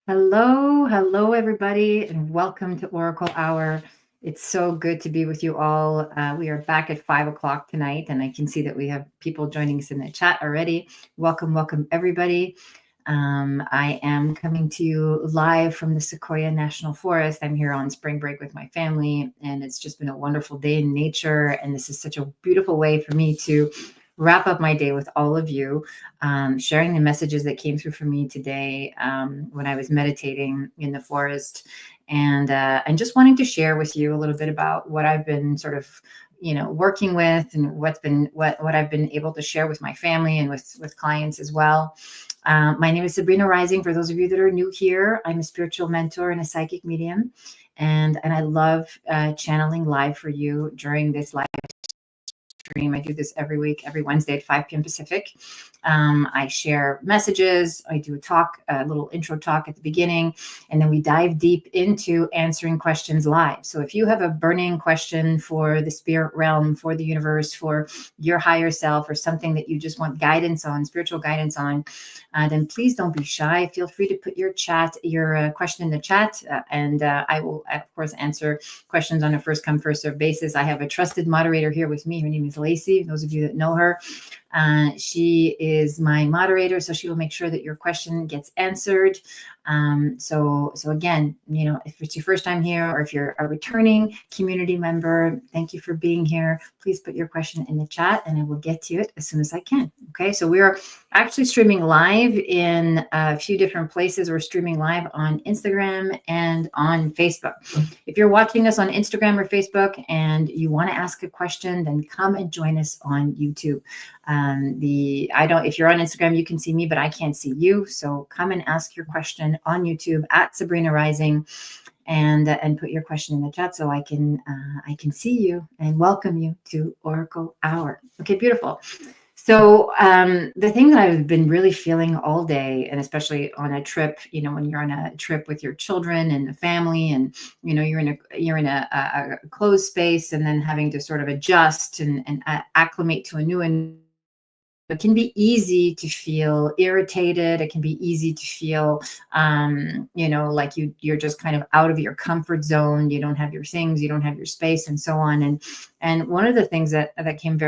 Hello, everybody, and welcome to Oracle Hour. It's so good to be with you all. We are back at 5 o'clock tonight, and I can see that we have people joining us in the chat already. Welcome, everybody. I am coming to you live from the Sequoia National Forest. I'm here on spring break with my family, and it's just been a wonderful day in nature. And this is such a beautiful way for me to wrap up my day with all of you, sharing the messages that came through for me today when I was meditating in the forest, and just wanting to share with you a little bit about what I've been sort of working with, and what I've been able to share with my family and with clients as well. My name is Sabrina Rising. For those of you that are new here, I'm a spiritual mentor and a psychic medium, and I love channeling live for you during this live stream. I do this every week, every Wednesday at 5 p.m. Pacific. I share messages. I do a little intro talk at the beginning, and then we dive deep into answering questions live. So if you have a burning question for the spirit realm, for the universe, for your higher self, or something that you just want guidance on, spiritual guidance on, then please don't be shy. Feel free to put your question in the chat, and I will, of course, answer questions on a first come, first serve basis. I have a trusted moderator here with me. Her name is Lacey. Those of you that know her, she is my moderator, so she will make sure that your question gets answered. So again, if it's your first time here, or if you're a returning community member, thank you for being here. Please put your question in the chat, and I will get to it as soon as I can. Okay, so we are actually streaming live in a few different places. We're streaming live on Instagram and on Facebook. If you're watching us on Instagram or Facebook and you want to ask a question, then come and join us on YouTube. If you're on Instagram, you can see me, but I can't see you. So come and ask your question on YouTube at Sabrina Rising, and put your question in the chat so I can see you and welcome you to Oracle Hour. Okay, beautiful. So the thing that I've been really feeling all day, and especially on a trip, when you're on a trip with your children and the family, and you're in a closed space, and then having to sort of adjust and acclimate to a new environment. It can be easy to feel irritated. It can be easy to feel, like you're just kind of out of your comfort zone. You don't have your things, you don't have your space, and so on. And one of the things that came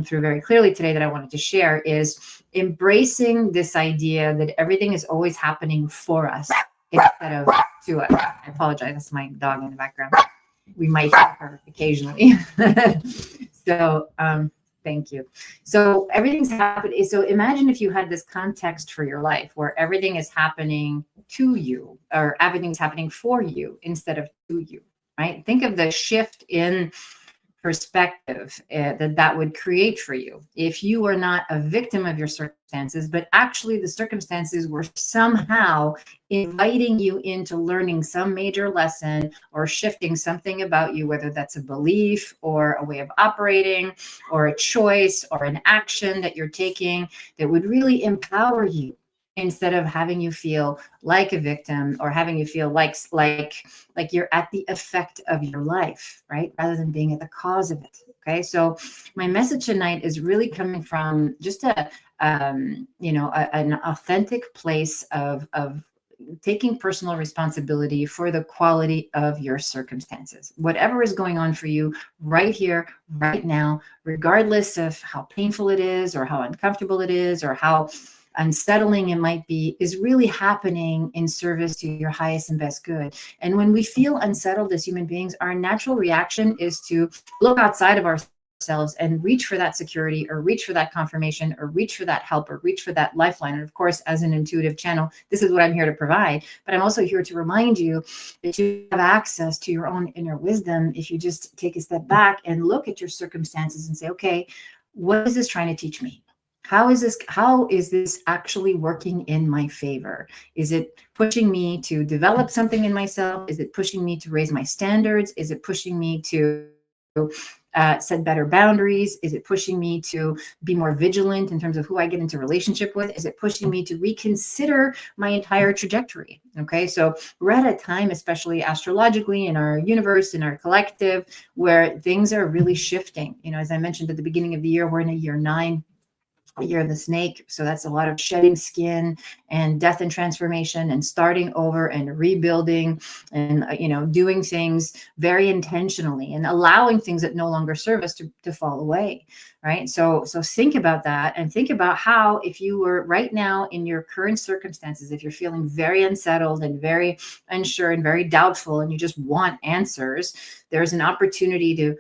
through very clearly today that I wanted to share is embracing this idea that everything is always happening for us instead of to us. I apologize. That's my dog in the background. We might hear her occasionally. So, thank you. So everything's happening. So imagine if you had this context for your life where everything is happening to you, or everything's happening for you instead of to you, right? Think of the shift in perspective that would create for you if you were not a victim of your circumstances, but actually the circumstances were somehow inviting you into learning some major lesson or shifting something about you, whether that's a belief or a way of operating or a choice or an action that you're taking that would really empower you, instead of having you feel like a victim, or having you feel like you're at the effect of your life, right? Rather than being at the cause of it. Okay. So my message tonight is really coming from just an authentic place of taking personal responsibility for the quality of your circumstances, whatever is going on for you right here, right now, regardless of how painful it is, or how uncomfortable it is, or how unsettling it might be, is really happening in service to your highest and best good. And when we feel unsettled as human beings, our natural reaction is to look outside of ourselves and reach for that security, or reach for that confirmation, or reach for that help, or reach for that lifeline. And of course, as an intuitive channel, this is what I'm here to provide. But I'm also here to remind you that you have access to your own inner wisdom if you just take a step back and look at your circumstances and say, okay, what is this trying to teach me? How is this actually working in my favor? Is it pushing me to develop something in myself? Is it pushing me to raise my standards? Is it pushing me to set better boundaries? Is it pushing me to be more vigilant in terms of who I get into relationship with? Is it pushing me to reconsider my entire trajectory? Okay, so we're at a time, especially astrologically in our universe, in our collective, where things are really shifting. As I mentioned at the beginning of the year, we're in a year 9. year of the snake. So that's a lot of shedding skin and death and transformation and starting over and rebuilding and, doing things very intentionally and allowing things that no longer serve us to fall away. Right. So think about that and think about how, if you were right now in your current circumstances, if you're feeling very unsettled and very unsure and very doubtful and you just want answers, there's an opportunity to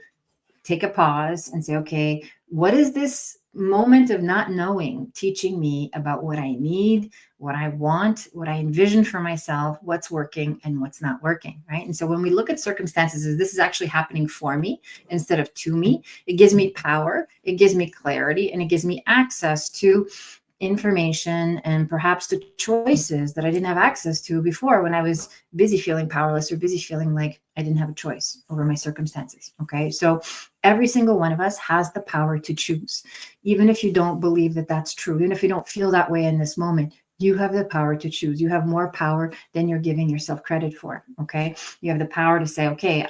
take a pause and say, okay, what is this moment of not knowing teaching me about what I need, what I want, what I envision for myself, what's working and what's not working, right? And so when we look at circumstances, this is actually happening for me instead of to me. It gives me power, it gives me clarity, and it gives me access to information and perhaps the choices that I didn't have access to before, when I was busy feeling powerless or busy feeling like I didn't have a choice over my circumstances. Okay. So every single one of us has the power to choose. Even if you don't believe that that's true, even if you don't feel that way in this moment, you have the power to choose. You have more power than you're giving yourself credit for. Okay. You have the power to say, okay,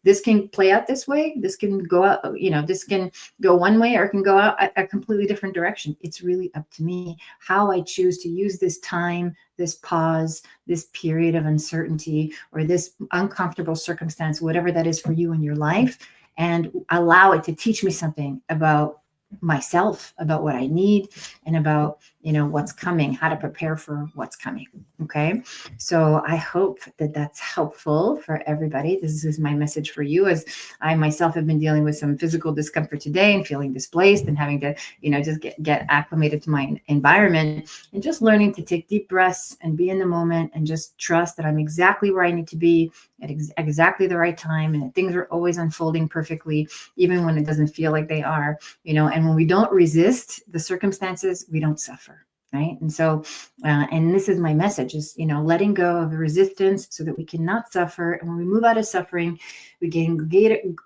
this can play out this way. This can go out, this can go one way or it can go out a completely different direction. It's really up to me how I choose to use this time, this pause, this period of uncertainty, or this uncomfortable circumstance, whatever that is for you in your life, and allow it to teach me something about myself, about what I need, and about, what's coming, how to prepare for what's coming. Okay. So I hope that that's helpful for everybody. This is my message for you, as I myself have been dealing with some physical discomfort today and feeling displaced and having to, just get acclimated to my environment, and just learning to take deep breaths and be in the moment and just trust that I'm exactly where I need to be at exactly the right time, and that things are always unfolding perfectly, even when it doesn't feel like they are, and when we don't resist the circumstances, we don't suffer. Right. And so, and this is my message, is, letting go of the resistance so that we cannot suffer. And when we move out of suffering, we gain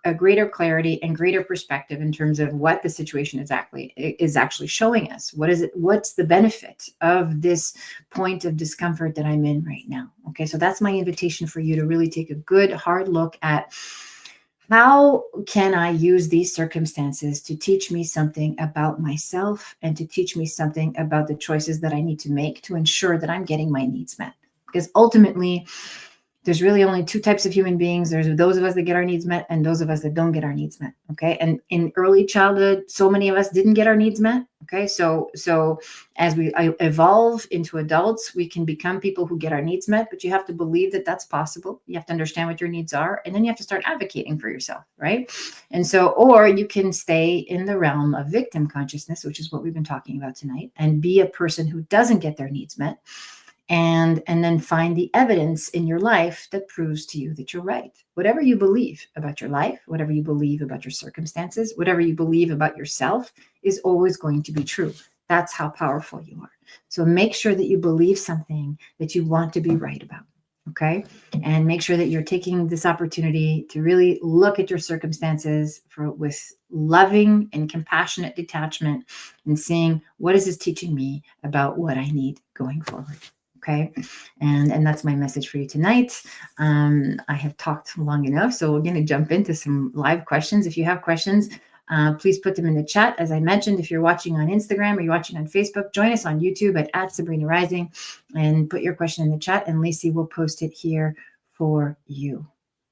a greater clarity and greater perspective in terms of what the situation is actually showing us. What is it? What's the benefit of this point of discomfort that I'm in right now? Okay. So that's my invitation for you to really take a good hard look at, how can I use these circumstances to teach me something about myself and to teach me something about the choices that I need to make to ensure that I'm getting my needs met? Because ultimately, there's really only two types of human beings. There's those of us that get our needs met and those of us that don't get our needs met. Okay. And in early childhood, so many of us didn't get our needs met. Okay. So as we evolve into adults, we can become people who get our needs met, but you have to believe that that's possible. You have to understand what your needs are, and then you have to start advocating for yourself. Right. And so, or you can stay in the realm of victim consciousness, which is what we've been talking about tonight, and be a person who doesn't get their needs met. And then find the evidence in your life that proves to you that you're right. Whatever you believe about your life, whatever you believe about your circumstances, whatever you believe about yourself is always going to be true. That's how powerful you are. So make sure that you believe something that you want to be right about. Okay. And make sure that you're taking this opportunity to really look at your circumstances with loving and compassionate detachment, and seeing, what is this teaching me about what I need going forward? Okay. And that's my message for you tonight. I have talked long enough, so we're going to jump into some live questions. If you have questions, please put them in the chat. As I mentioned, if you're watching on Instagram or you're watching on Facebook, join us on YouTube at Sabrina Rising and put your question in the chat, and Lacey will post it here for you.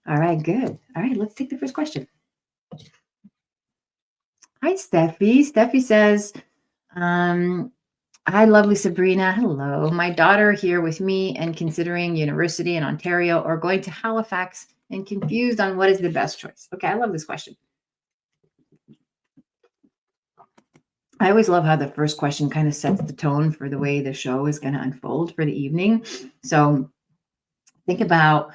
All right, good. All right, let's take the first question. Hi, Steffi. Steffi says, hi, lovely Sabrina. Hello. My daughter here with me and considering university in Ontario or going to Halifax, and confused on what is the best choice. Okay, I love this question. I always love how the first question kind of sets the tone for the way the show is going to unfold for the evening. So think about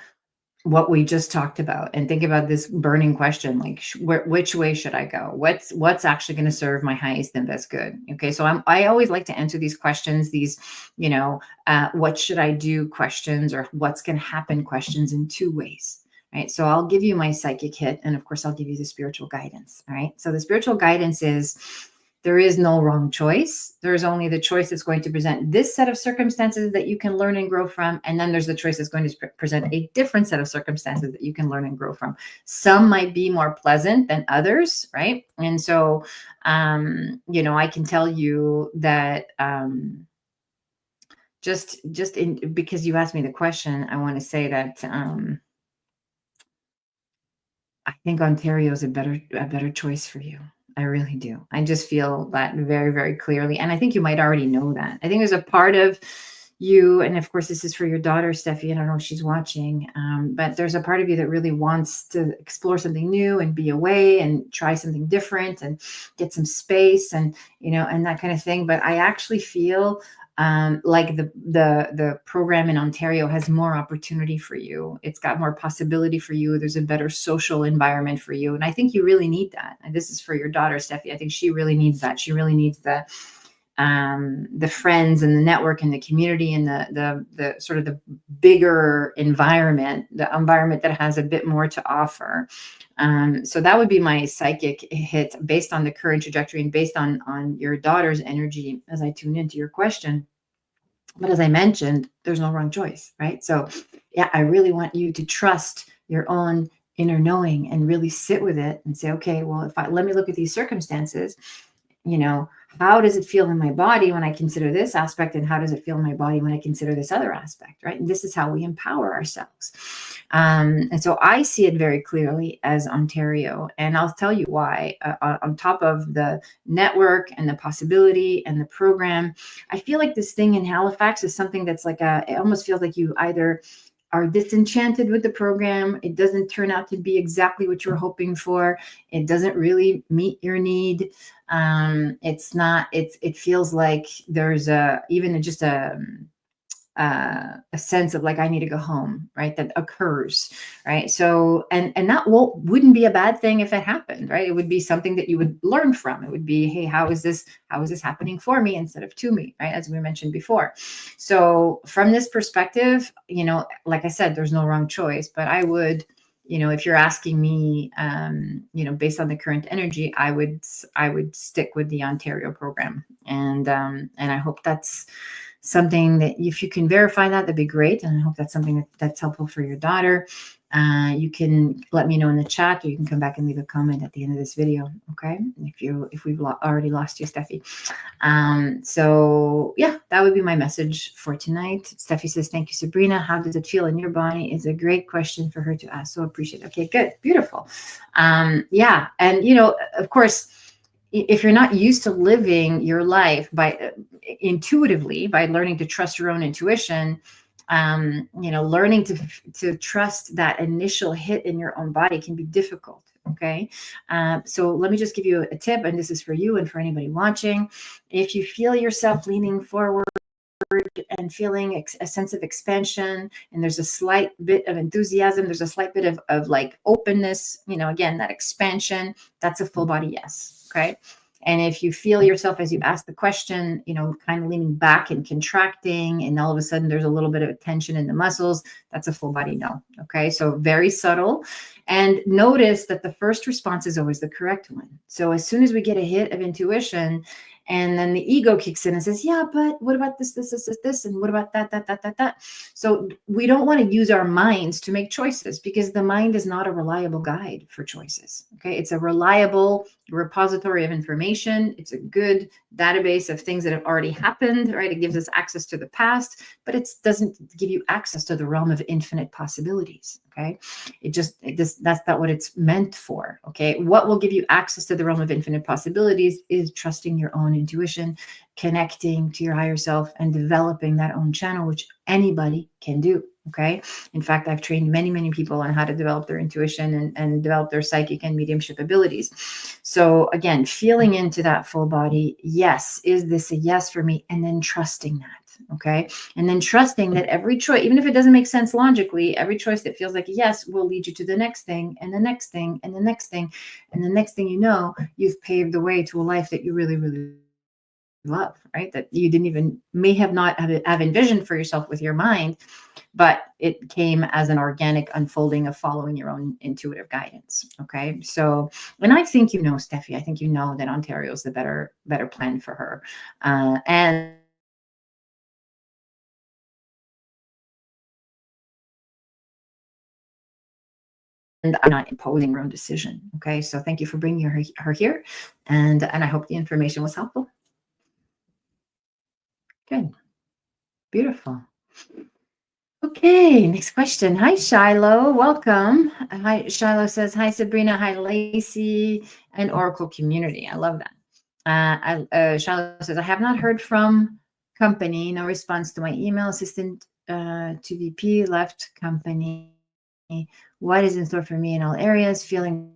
what we just talked about, and think about this burning question, like which way should I go? What's actually going to serve my highest and best good? Okay. So I always like to answer these questions, these, what should I do questions, or what's going to happen questions, in two ways. Right. So I'll give you my psychic hit, and of course I'll give you the spiritual guidance. All right. So the spiritual guidance is, there is no wrong choice. There's only the choice that's going to present this set of circumstances that you can learn and grow from. And then there's the choice that's going to present a different set of circumstances that you can learn and grow from. Some might be more pleasant than others, right? And so, I can tell you that because you asked me the question, I want to say that I think Ontario is a better choice for you. I really do. I just feel that very, very clearly. And I think you might already know that. I think there's a part of you, and of course, this is for your daughter, Steffi. I don't know if she's watching, but there's a part of you that really wants to explore something new and be away and try something different and get some space and, and that kind of thing. But I actually feel like the program in Ontario has more opportunity for you. It's got more possibility for you. There's a better social environment for you. And I think you really need that. And this is for your daughter, Steffi. I think she really needs that. She really needs the friends and the network and the community and the sort of the bigger environment, the environment that has a bit more to offer. So that would be my psychic hit based on the current trajectory and based on your daughter's energy as I tune into your question. But as I mentioned, there's no wrong choice, right? So yeah, I really want you to trust your own inner knowing and really sit with it and say, okay, well, let me look at these circumstances, how does it feel in my body when I consider this aspect? And how does it feel in my body when I consider this other aspect, right? And this is how we empower ourselves. And so I see it very clearly as Ontario. And I'll tell you why. On top of the network and the possibility and the program, I feel like this thing in Halifax is something that's like it almost feels like you either are disenchanted with the program. It doesn't turn out to be exactly what you're hoping for. It doesn't really meet your need. It feels like there's just a sense of like, I need to go home, right? That occurs, right? So, and that wouldn't be a bad thing if it happened, right? It would be something that you would learn from. It would be, hey, how is this happening for me instead of to me, right? As we mentioned before. So from this perspective, like I said, there's no wrong choice, but I would, if you're asking me, based on the current energy, I would stick with the Ontario program. And I hope that's something that if you can verify that'd be great. And I hope that's something that's helpful for your daughter. You can let me know in the chat, or you can come back and leave a comment at the end of this video. Okay. If we've already lost you, Steffi. So yeah, that would be my message for tonight. Steffi says, thank you, Sabrina. How does it feel in your body? Is a great question for her to ask. So appreciate it. Okay, good. Beautiful. Yeah. And, of course, if you're not used to living your life intuitively by learning to trust your own intuition, learning to trust that initial hit in your own body can be difficult. Okay. So let me just give you a tip, and this is for you and for anybody watching. If you feel yourself leaning forward and feeling a sense of expansion, and there's a slight bit of enthusiasm, there's a slight bit of like openness, again, that expansion, that's a full body yes. Okay. And if you feel yourself as you ask the question, kind of leaning back and contracting, and all of a sudden there's a little bit of a tension in the muscles, that's a full body no. Okay. So very subtle. And notice that the first response is always the correct one. So as soon as we get a hit of intuition, and then the ego kicks in and says, yeah, but what about this, and what about that? So we don't want to use our minds to make choices, because the mind is not a reliable guide for choices. Okay. It's a reliable repository of information. It's a good database of things that have already happened, right? It gives us access to the past, but it doesn't give you access to the realm of infinite possibilities. Okay. That's not what it's meant for. Okay. What will give you access to the realm of infinite possibilities is trusting your own intuition, connecting to your higher self, and developing that own channel, which anybody can do. Okay. In fact, I've trained many, many people on how to develop their intuition and develop their psychic and mediumship abilities. So again, feeling into that full body, yes, is this a yes for me? And then trusting that. Okay. And then trusting that every choice, even if it doesn't make sense logically, every choice that feels like a yes will lead you to the next thing and the next thing and the next thing. And the next thing you know, you've paved the way to a life that you really, really love, right? That you didn't even may have not have envisioned for yourself with your mind, but it came as an organic unfolding of following your own intuitive guidance. Okay. So, and I think, Steffi, I think that Ontario is the better plan for her. And I'm not imposing her own decision. Okay. So thank you for bringing her here. And I hope the information was helpful. Good. Beautiful. Okay, next question. Hi, Shiloh. Welcome. Hi, Shiloh says, hi, Sabrina. Hi, Lacey and Oracle community. I love that. Shiloh says, I have not heard from company. No response to my email. Assistant to VP left company. What is in store for me in all areas? Feeling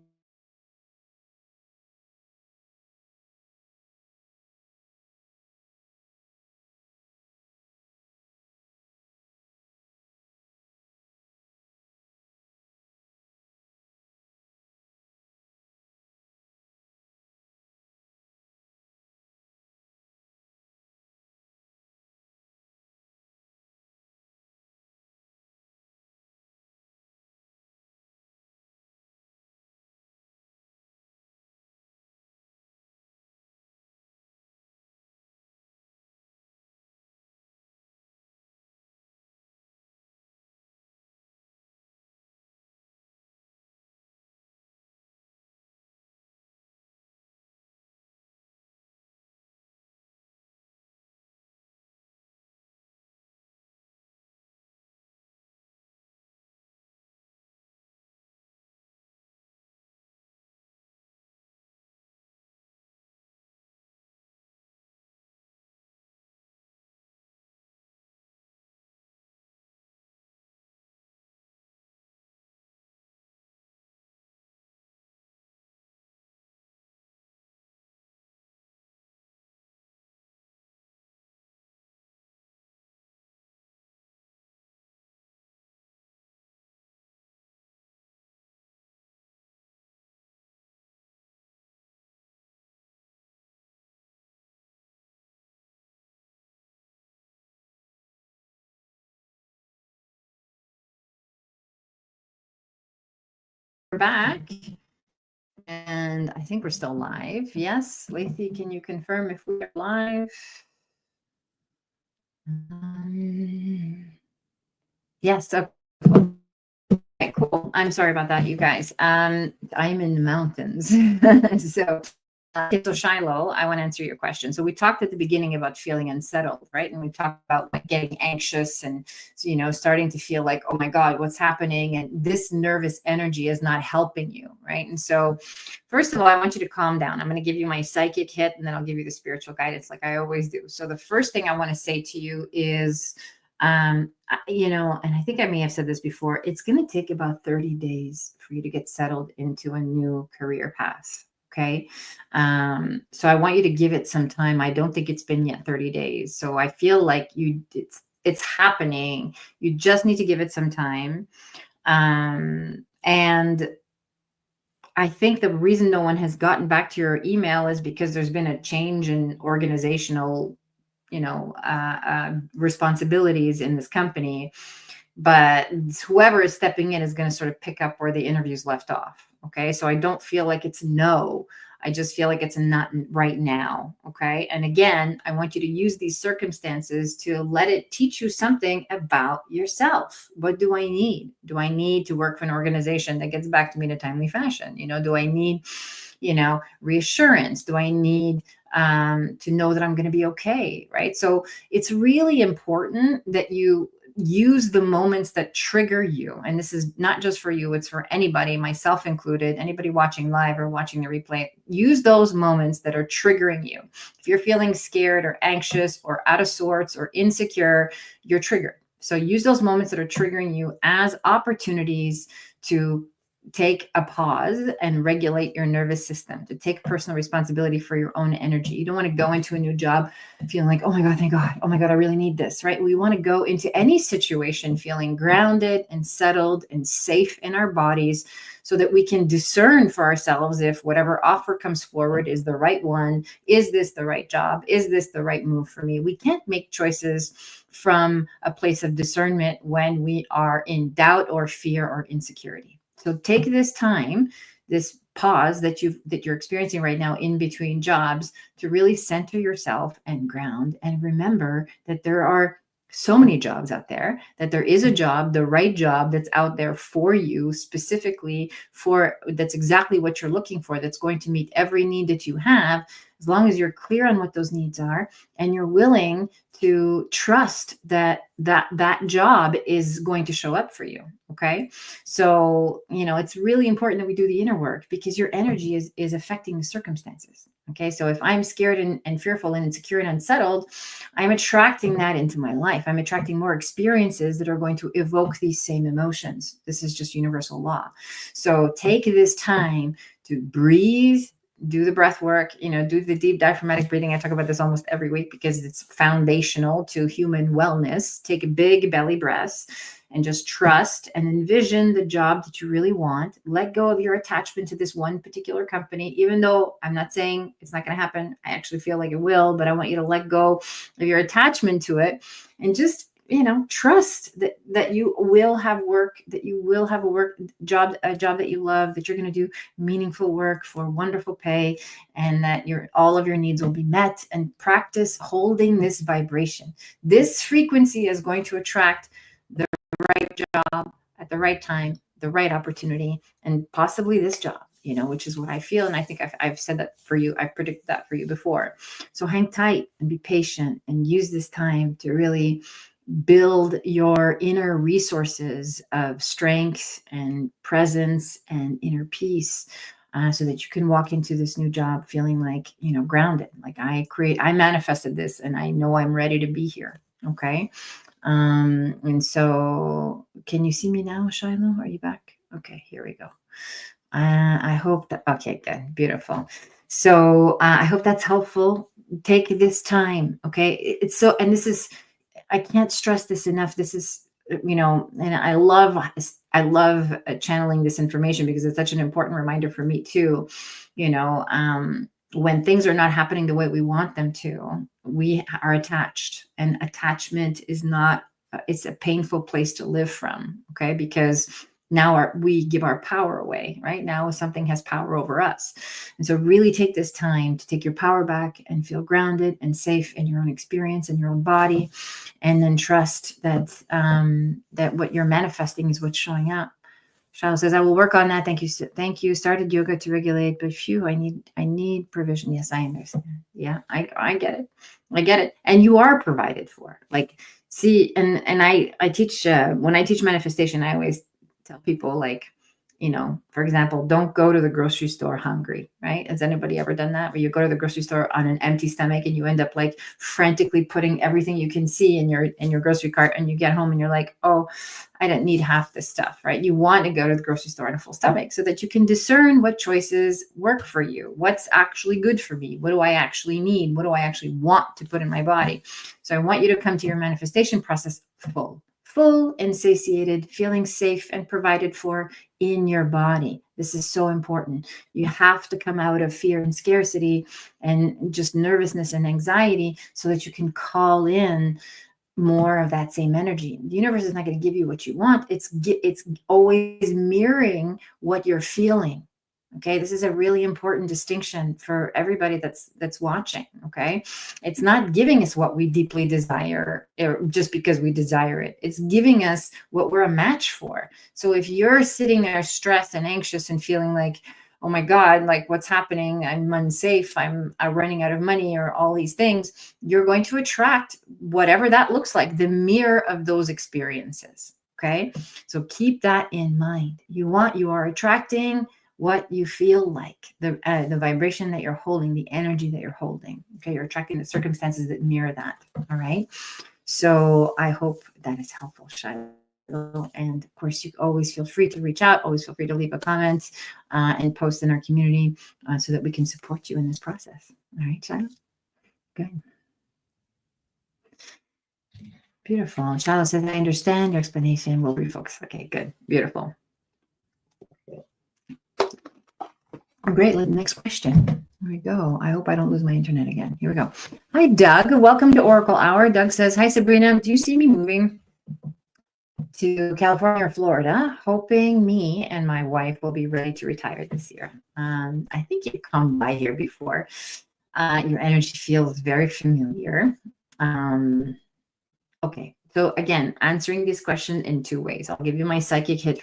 back. And I think we're still live. Yes, Lacey, can you confirm if we are live? Yes. Okay, cool. I'm sorry about that, you guys. I'm in the mountains. So Shiloh, I want to answer your question. So we talked at the beginning about feeling unsettled, right? And we talked about getting anxious and, starting to feel like, oh my God, what's happening? And this nervous energy is not helping you, right? And so first of all, I want you to calm down. I'm going to give you my psychic hit and then I'll give you the spiritual guidance like I always do. So the first thing I want to say to you is, and I think I may have said this before, it's going to take about 30 days for you to get settled into a new career path. Okay. So I want you to give it some time. I don't think it's been yet 30 days. So I feel like it's happening. You just need to give it some time. And I think the reason no one has gotten back to your email is because there's been a change in organizational responsibilities in this company, but whoever is stepping in is going to sort of pick up where the interviews left off. Okay. So I don't feel like it's no, I just feel like it's a not right now. Okay. And again, I want you to use these circumstances to let it teach you something about yourself. What do I need? Do I need to work for an organization that gets back to me in a timely fashion? Do I need, reassurance? Do I need to know that I'm going to be okay? Right. So it's really important that you use the moments that trigger you. And this is not just for you, it's for anybody, myself included, anybody watching live or watching the replay. Use those moments that are triggering you. If you're feeling scared or anxious or out of sorts or insecure, you're triggered. So use those moments that are triggering you as opportunities to take a pause and regulate your nervous system, to take personal responsibility for your own energy. You don't want to go into a new job feeling like, oh my God, thank God. Oh my God, I really need this, right? We want to go into any situation feeling grounded and settled and safe in our bodies, so that we can discern for ourselves if whatever offer comes forward is the right one. Is this the right job? Is this the right move for me? We can't make choices from a place of discernment when we are in doubt or fear or insecurity. So take this time, this pause that you're experiencing right now in between jobs, to really center yourself and ground, and remember that there are so many jobs out there, that there is a job, the right job, that's out there for you, specifically for, that's exactly what you're looking for, that's going to meet every need that you have, as long as you're clear on what those needs are and you're willing to trust that job is going to show up for you. Okay. So, it's really important that we do the inner work, because your energy is affecting the circumstances. Okay. So if I'm scared and fearful and insecure and unsettled, I'm attracting that into my life. I'm attracting more experiences that are going to evoke these same emotions. This is just universal law. So take this time to breathe, do the breath work, do the deep diaphragmatic breathing. I talk about this almost every week because it's foundational to human wellness. Take big belly breaths and just trust and envision the job that you really want. Let go of your attachment to this one particular company, even though I'm not saying it's not going to happen. I actually feel like it will, but I want you to let go of your attachment to it and just trust that you will have work, that you will have a job that you love, that you're going to do meaningful work for wonderful pay, and that all of your needs will be met. And practice holding this vibration. This frequency is going to attract the right job at the right time, the right opportunity, and possibly this job, which is what I feel. And I think I've said that for you. I've predicted that for you before. So hang tight and be patient and use this time to really build your inner resources of strength and presence and inner peace, so that you can walk into this new job feeling like, grounded. Like I manifested this and I know I'm ready to be here. Okay. And so can you see me now, Shiloh? Are you back? Okay, here we go. I hope that, okay, good. Beautiful. So I hope that's helpful. Take this time. Okay. It's so, and this is, I can't stress this enough. This is, and I love channeling this information because it's such an important reminder for me too. When things are not happening the way we want them to, we are attached, and attachment is not, it's a painful place to live from. Okay. Because now we give our power away, right? Now something has power over us. And so really take this time to take your power back and feel grounded and safe in your own experience and your own body. And then trust that, that what you're manifesting is what's showing up. Shiloh says, I will work on that. Thank you. Thank you. Started yoga to regulate, but phew, I need provision. Yes, I understand. Yeah, I get it. I get it. And you are provided for. Like, see, and I teach, when I teach manifestation, I always tell people, like, for example, don't go to the grocery store hungry, right? Has anybody ever done that? Where you go to the grocery store on an empty stomach and you end up like frantically putting everything you can see in your grocery cart, and you get home and you're like, oh, I don't need half this stuff, right? You want to go to the grocery store on a full stomach so that you can discern what choices work for you. What's actually good for me? What do I actually need? What do I actually want to put in my body? So I want you to come to your manifestation process full and satiated, feeling safe and provided for in your body. This is so important. You have to come out of fear and scarcity and just nervousness and anxiety so that you can call in more of that same energy. The universe is not going to give you what you want. It's always mirroring what you're feeling. Okay, this is a really important distinction for everybody that's watching. Okay, it's not giving us what we deeply desire just because we desire it. It's giving us what we're a match for. So if you're sitting there stressed and anxious and feeling like, oh my God, like what's happening? I'm unsafe. I'm running out of money, or all these things, you're going to attract whatever that looks like, the mirror of those experiences. Okay, so keep that in mind. You are attracting what you feel like, the vibration that you're holding, the energy that you're holding. Okay, you're attracting the circumstances that mirror that. All right. So I hope that is helpful, Shiloh. And of course, you always feel free to reach out, always feel free to leave a comment and post in our community so that we can support you in this process. All right, Shiloh? Good. Beautiful. Shiloh says, I understand your explanation. We'll refocus. Okay, good. Beautiful. Great. Next question. Here we go. I hope I don't lose my internet again. Here we go. Hi, Doug. Welcome to Oracle Hour. Doug says, hi, Sabrina. Do you see me moving to California or Florida, hoping me and my wife will be ready to retire this year? I think you've come by here before. Your energy feels very familiar. Okay. So again, answering this question in two ways. I'll give you my psychic hit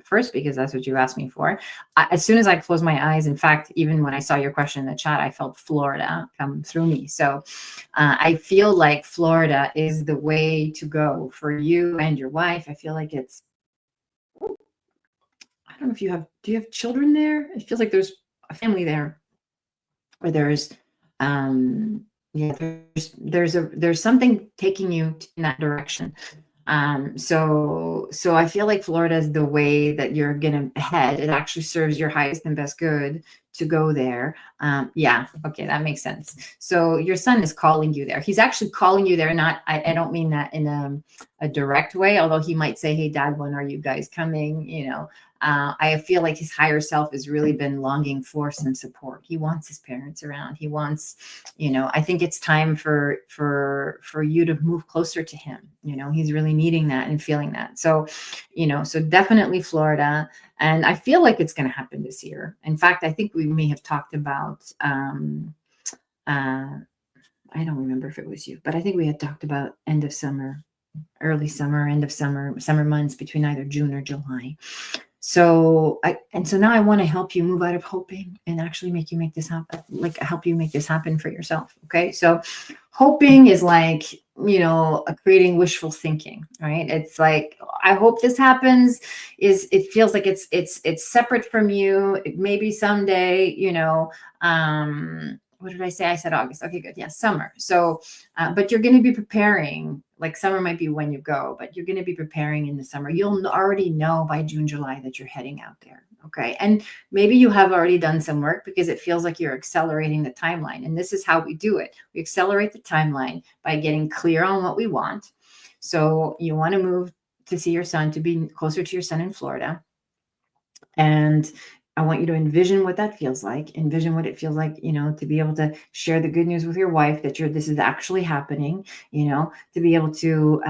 first, because that's what you asked me for. As soon as I closed my eyes, in fact, even when I saw your question in the chat, I felt Florida come through me. So I feel like Florida is the way to go for you and your wife. I feel like it's, I don't know if you have, do you have children there? It feels like there's a family there, or there's, yeah, there's something taking you in that direction. So I feel like Florida is the way that you're going to head. It actually serves your highest and best good to go there. Yeah. Okay. That makes sense. So your son is calling you there. He's actually calling you there. Not, I don't mean that in a direct way, although he might say, hey, Dad, when are you guys coming? You know, I feel like his higher self has really been longing for some support. He wants his parents around. He wants, you know, I think it's time for you to move closer to him. You know, he's really needing that and feeling that. So, you know, so definitely Florida. And I feel like it's going to happen this year. In fact, I think we may have talked about, I don't remember if it was you, but I think we had talked about end of summer, early summer, end of summer, summer months between either June or July. So now I want to help you move out of hoping and actually make you make this happen, like help you make this happen for yourself. Okay. So hoping is like, you know, creating wishful thinking, right? It's like, I hope this happens. It feels like it's separate from you. Maybe someday, you know, what did I say? I said August. Okay, good. Yeah, summer. So, but you're going to be preparing, like summer might be when you go, but you're going to be preparing in the summer. You'll already know by June, July that you're heading out there. Okay. And maybe you have already done some work because it feels like you're accelerating the timeline. And this is how we do it. We accelerate the timeline by getting clear on what we want. So you want to move to see your son, to be closer to your son in Florida. And I want you to envision what that feels like. Envision what it feels like, you know, to be able to share the good news with your wife that this is actually happening, you know, to be able to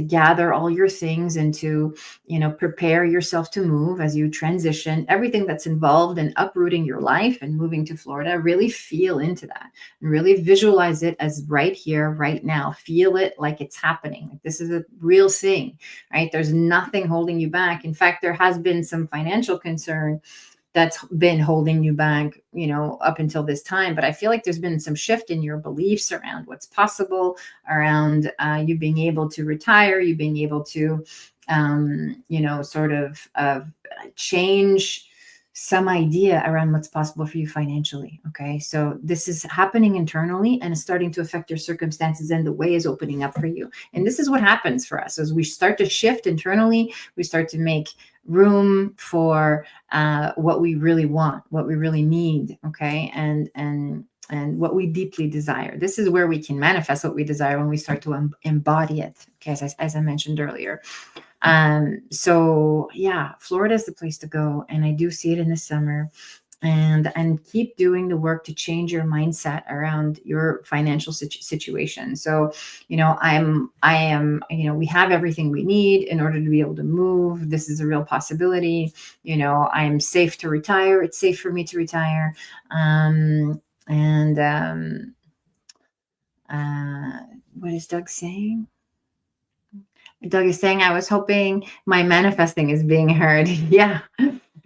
gather all your things and to, you know, prepare yourself to move as you transition, everything that's involved in uprooting your life and moving to Florida. Really feel into that and really visualize it as right here, right now. Feel it like it's happening. Like this is a real thing, right? There's nothing holding you back. In fact, there has been some financial concern that's been holding you back, you know, up until this time. But I feel like there's been some shift in your beliefs around what's possible, around you being able to retire, you being able to, you know, sort of change some idea around what's possible for you financially. Okay. So this is happening internally and it's starting to affect your circumstances, and the way is opening up for you. And this is what happens for us as we start to shift internally. We start to make room for what we really want, what we really need. Okay. And what we deeply desire. This is where we can manifest what we desire when we start to embody it. Okay. As I mentioned earlier. So yeah, Florida is the place to go. And I do see it in the summer, and keep doing the work to change your mindset around your financial situation. So, you know, I am, you know, we have everything we need in order to be able to move. This is a real possibility. You know, I'm safe to retire. It's safe for me to retire. What is Doug saying? Doug is saying, I was hoping my manifesting is being heard. Yeah,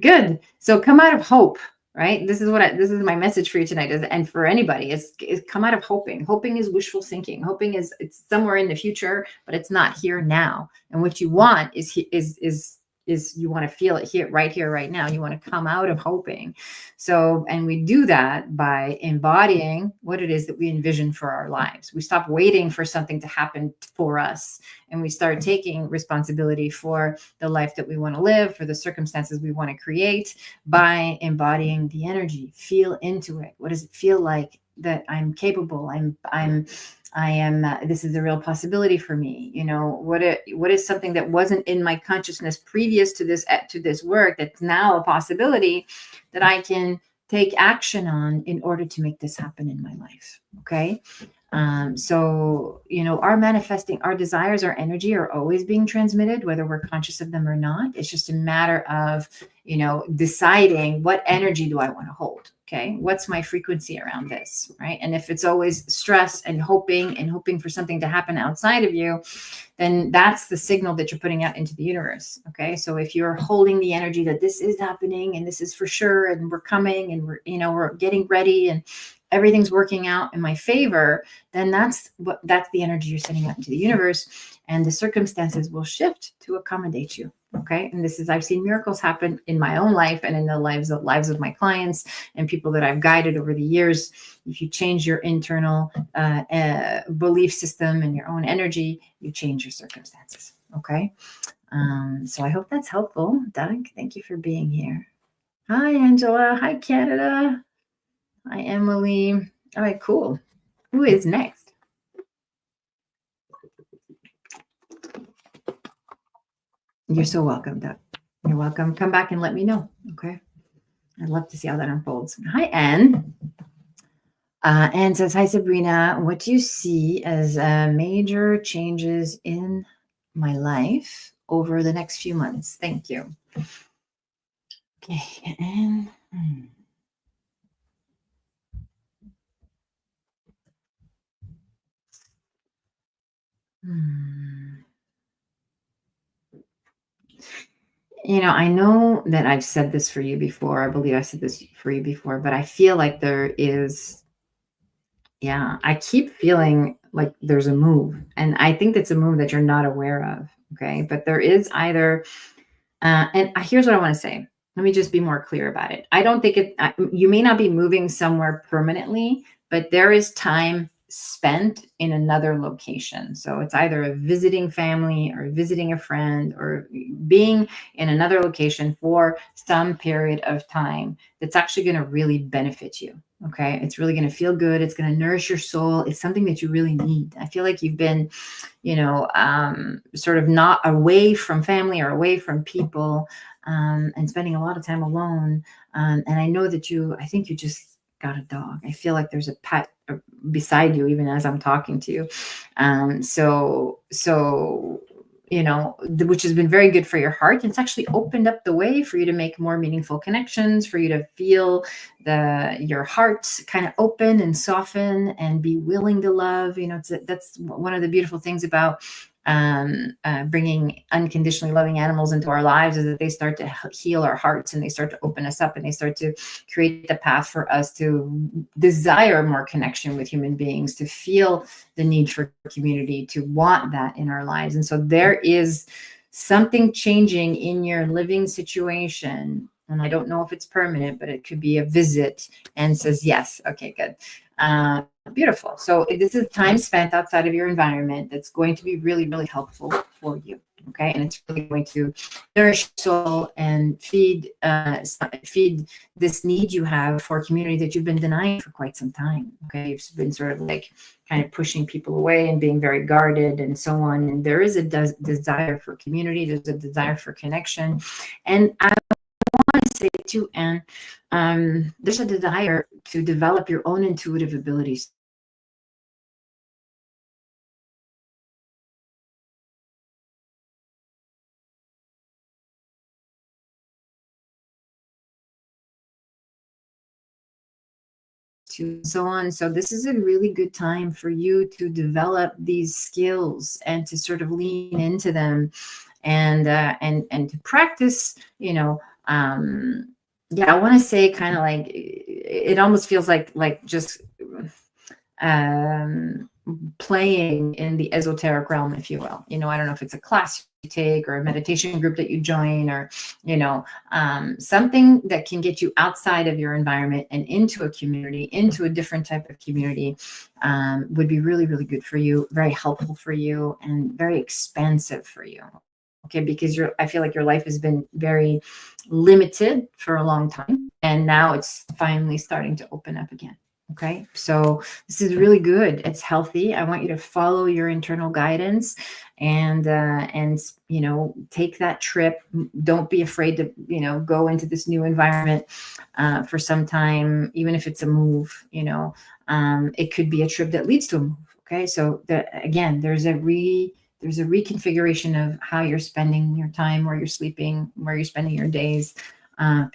good. So come out of hope, right? This is my message for you tonight, and for anybody is come out of hoping. Hoping is wishful thinking. Hoping is it's somewhere in the future, but it's not here now. And what you want is is you want to feel it here, right now. You want to come out of hoping. So, and we do that by embodying what it is that we envision for our lives. We stop waiting for something to happen for us, and we start taking responsibility for the life that we want to live, for the circumstances we want to create, by embodying the energy. Feel into it. What does it feel like that I'm capable? I am, this is a real possibility for me. You know, what is something that wasn't in my consciousness previous to this work, that's now a possibility that I can take action on in order to make this happen in my life. Okay. So, you know, our desires, our energy are always being transmitted, whether we're conscious of them or not. It's just a matter of, you know, deciding what energy do I want to hold? Okay. What's my frequency around this? Right. And if it's always stress and hoping for something to happen outside of you, then that's the signal that you're putting out into the universe. Okay. So if you're holding the energy that this is happening and this is for sure, and we're coming and we're getting ready and everything's working out in my favor, then that's the energy you're sending out into the universe, and the circumstances will shift to accommodate you. Okay. And I've seen miracles happen in my own life and in the lives of my clients and people that I've guided over the years. If you change your internal belief system and your own energy, you change your circumstances. Okay. So I hope that's helpful. Doug, thank you for being here. Hi, Angela. Hi, Canada. Hi, Emily. All right, cool. Who is next? You're so welcome, Doug. You're welcome. Come back and let me know. Okay. I'd love to see how that unfolds. Hi, Anne. Anne says, hi, Sabrina. What do you see as major changes in my life over the next few months? Thank you. Okay. And you know, I know that I've said this for you before. I believe I said this for you before, but I feel like there is, I keep feeling like there's a move. And I think that's a move that you're not aware of. Okay. But there is either, and here's what I want to say. Let me just be more clear about it. I don't think you may not be moving somewhere permanently, but there is time spent in another location. So it's either a visiting family or visiting a friend or being in another location for some period of time that's actually going to really benefit you. Okay. It's really going to feel good. It's going to nourish your soul. It's something that you really need. I feel like you've been, sort of not away from family or away from people, and spending a lot of time alone. And I know that I think you just got a dog. I feel like there's a pet beside you, even as I'm talking to you. Which has been very good for your heart. It's actually opened up the way for you to make more meaningful connections, for you to feel your heart kind of open and soften and be willing to love. That's one of the beautiful things about bringing unconditionally loving animals into our lives, is that they start to heal our hearts and they start to open us up and they start to create the path for us to desire more connection with human beings, to feel the need for community, to want that in our lives. And so there is something changing in your living situation. And I don't know if it's permanent, but it could be a visit and says, yes, okay, good. Beautiful. So this is time spent outside of your environment that's going to be really, really helpful for you. Okay. And it's really going to nourish your soul and feed this need you have for community that you've been denying for quite some time. Okay. You've been sort of like kind of pushing people away and being very guarded and so on. And there is a desire for community. There's a desire for connection. And I want to say too, and there's a desire to develop your own intuitive abilities. To so on. So this is a really good time for you to develop these skills and to sort of lean into them and to practice, I want to say kind of like, it almost feels like just playing in the esoteric realm, if you will. I don't know if it's a class you take or a meditation group that you join, or something that can get you outside of your environment and into a community, into a different type of community, would be really, really good for you, very helpful for you, and very expansive for you. Okay, because I feel like your life has been very limited for a long time, and now it's finally starting to open up again. Okay, so this is really good. It's healthy. I want you to follow your internal guidance, and take that trip. Don't be afraid to go into this new environment for some time, even if it's a move. It could be a trip that leads to a move. Okay, so again, there's a reconfiguration of how you're spending your time, where you're sleeping, where you're spending your days,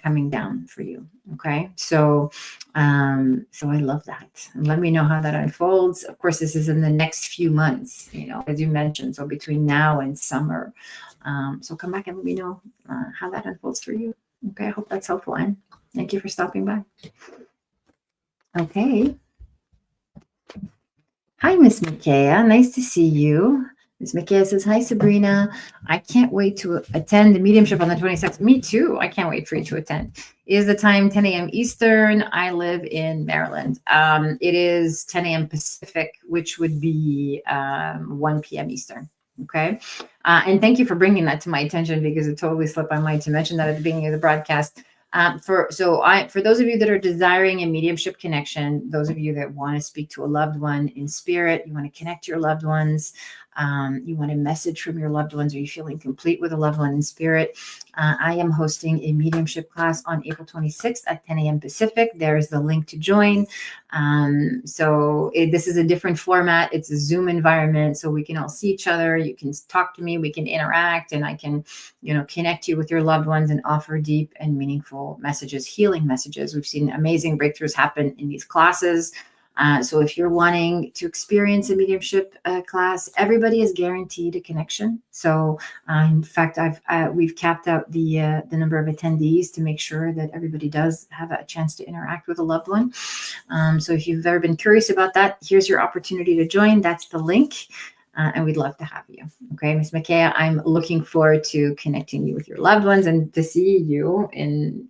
coming down for you. Okay. So I love that. And let me know how that unfolds. Of course, this is in the next few months, as you mentioned, so between now and summer. So come back and let me know how that unfolds for you. Okay. I hope that's helpful. And thank you for stopping by. Okay. Hi, Miss Micaiah. Nice to see you. Ms. Micaiah says, hi, Sabrina. I can't wait to attend the mediumship on the 26th. Me too. I can't wait for you to attend. Is the time 10 a.m. Eastern? I live in Maryland. It is 10 a.m. Pacific, which would be 1 p.m. Eastern. Okay. And thank you for bringing that to my attention, because it totally slipped my mind to mention that at the beginning of the broadcast. For those of you that are desiring a mediumship connection, those of you that want to speak to a loved one in spirit, you want to connect to your loved ones, you want a message from your loved ones, or you're feeling complete with a loved one in spirit, I am hosting a mediumship class on April 26th at 10 a.m. Pacific. There's the link to join. This is a different format. It's a Zoom environment, so we can all see each other. You can talk to me, we can interact, and I can, connect you with your loved ones and offer deep and meaningful messages, healing messages. We've seen amazing breakthroughs happen in these classes. So if you're wanting to experience a mediumship class, everybody is guaranteed a connection. So in fact, we've capped out the number of attendees to make sure that everybody does have a chance to interact with a loved one. So if you've ever been curious about that, here's your opportunity to join. That's the link. And we'd love to have you. Okay, Ms. Micaiah, I'm looking forward to connecting you with your loved ones and to see you in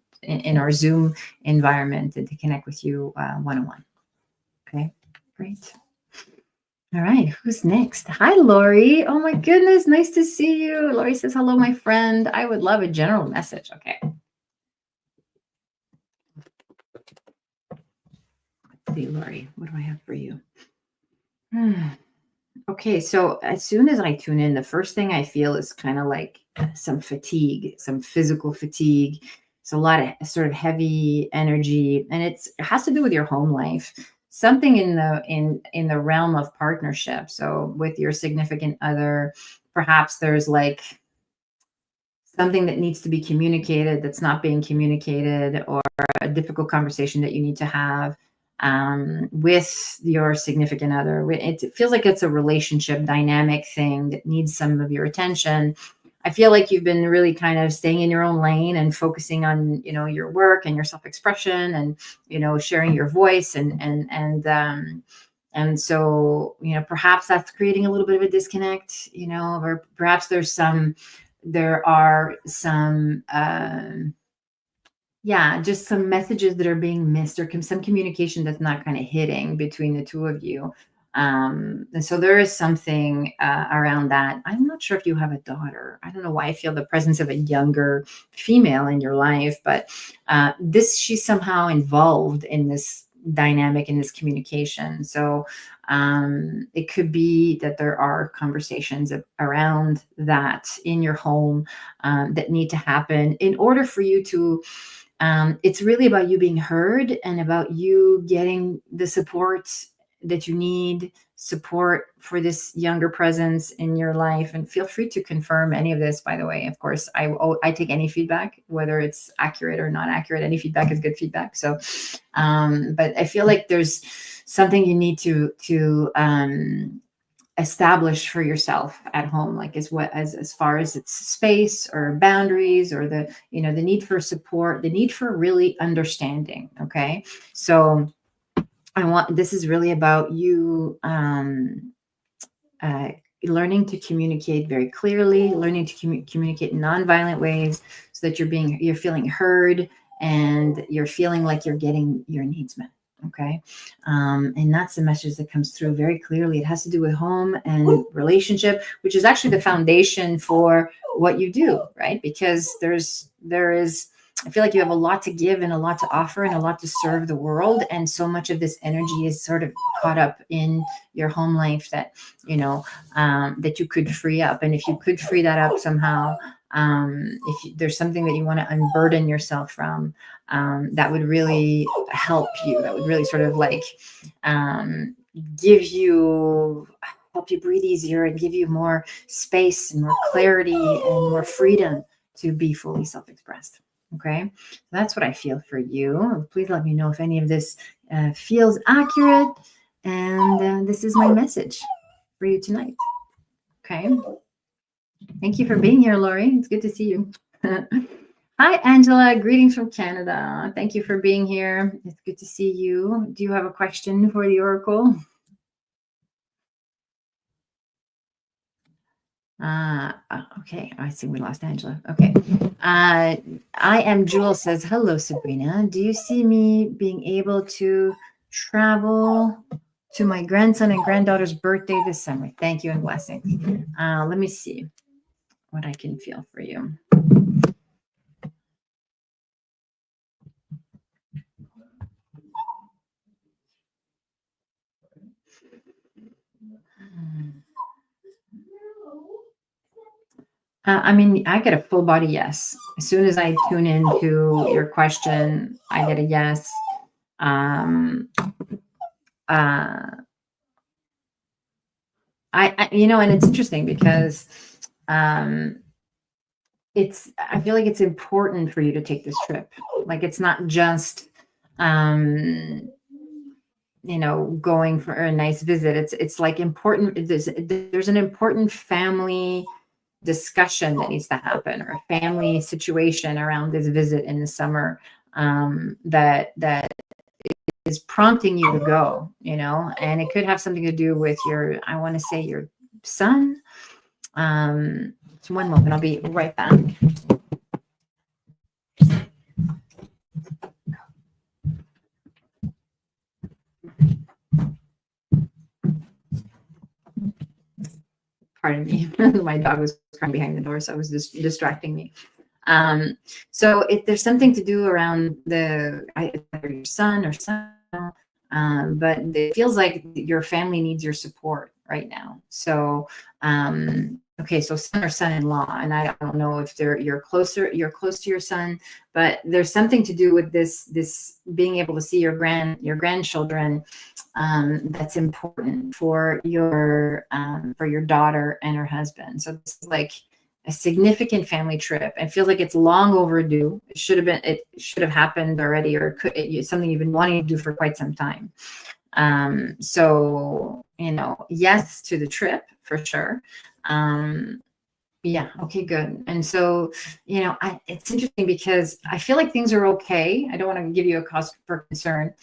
our Zoom environment and to connect with you one-on-one. Okay, great. All right, who's next? Hi, Lori. Oh my goodness, nice to see you. Lori says, hello, my friend. I would love a general message. Okay. Let's see, Lori, what do I have for you? Okay, so as soon as I tune in, the first thing I feel is kind of like some fatigue, some physical fatigue. It's a lot of sort of heavy energy, and it has to do with your home life. Something in the realm of partnership. So with your significant other, perhaps there's like something that needs to be communicated that's not being communicated, or a difficult conversation that you need to have with your significant other. It feels like it's a relationship dynamic thing that needs some of your attention. I feel like you've been really kind of staying in your own lane and focusing on, your work and your self-expression and, sharing your voice and so, perhaps that's creating a little bit of a disconnect, or perhaps there are some, just some messages that are being missed, or some communication that's not kind of hitting between the two of you. And so there is something around that. I'm not sure if you have a daughter. I don't know why I feel the presence of a younger female in your life, but she's somehow involved in this dynamic, in this communication. So it could be that there are conversations around that in your home that need to happen in order for you to it's really about you being heard and about you getting the support that you need, support for this younger presence in your life. And feel free to confirm any of this, by the way. Of course, I take any feedback, whether it's accurate or not accurate. Any feedback is good feedback. So, but I feel like there's something you need to establish for yourself at home, like as far as its space or boundaries, or the need for support, the need for really understanding. Okay, so this is really about you uh, learning to communicate very clearly, learning to communicate in nonviolent ways so that you're feeling heard and you're feeling like you're getting your needs met. Okay. And that's the message that comes through very clearly. It has to do with home and relationship, which is actually the foundation for what you do, right? Because I feel like you have a lot to give and a lot to offer and a lot to serve the world. And so much of this energy is sort of caught up in your home life that, that you could free up. And if you could free that up somehow, there's something that you want to unburden yourself from, that would really help you. That would really sort of like help you breathe easier and give you more space and more clarity and more freedom to be fully self-expressed. Okay, that's what I feel for you. Please let me know if any of this feels accurate. And this is my message for you tonight. Okay. Thank you for being here, Lori. It's good to see you. Hi, Angela. Greetings from Canada. Thank you for being here. It's good to see you. Do you have a question for the Oracle? Okay. I see we lost Angela. Okay. I am Jewel says, hello, Sabrina. Do you see me being able to travel to my grandson and granddaughter's birthday this summer? Thank you and blessings. Let me see what I can feel for you. I mean, I get a full body yes. As soon as I tune into your question, I get a yes. And it's interesting because I feel like it's important for you to take this trip. Like, it's not just, going for a nice visit. It's like important. There's an important family discussion that needs to happen, or a family situation around this visit in the summer, that is prompting you to go, and it could have something to do with your son. So one moment, I'll be right back. Pardon me. My dog was crying behind the door, so it was just distracting me. So if there's something to do around your son or son, but it feels like your family needs your support right now. So, okay, so son or son-in-law, and I don't know if you're close to your son, but there's something to do with this being able to see your grandchildren. That's important for your daughter and her husband. So this is like a significant family trip. I feel like it's long overdue. It should have happened already, or something you've been wanting to do for quite some time. So, yes to the trip for sure. Yeah. Okay, good. And so, it's interesting because I feel like things are okay. I don't want to give you a cause for concern.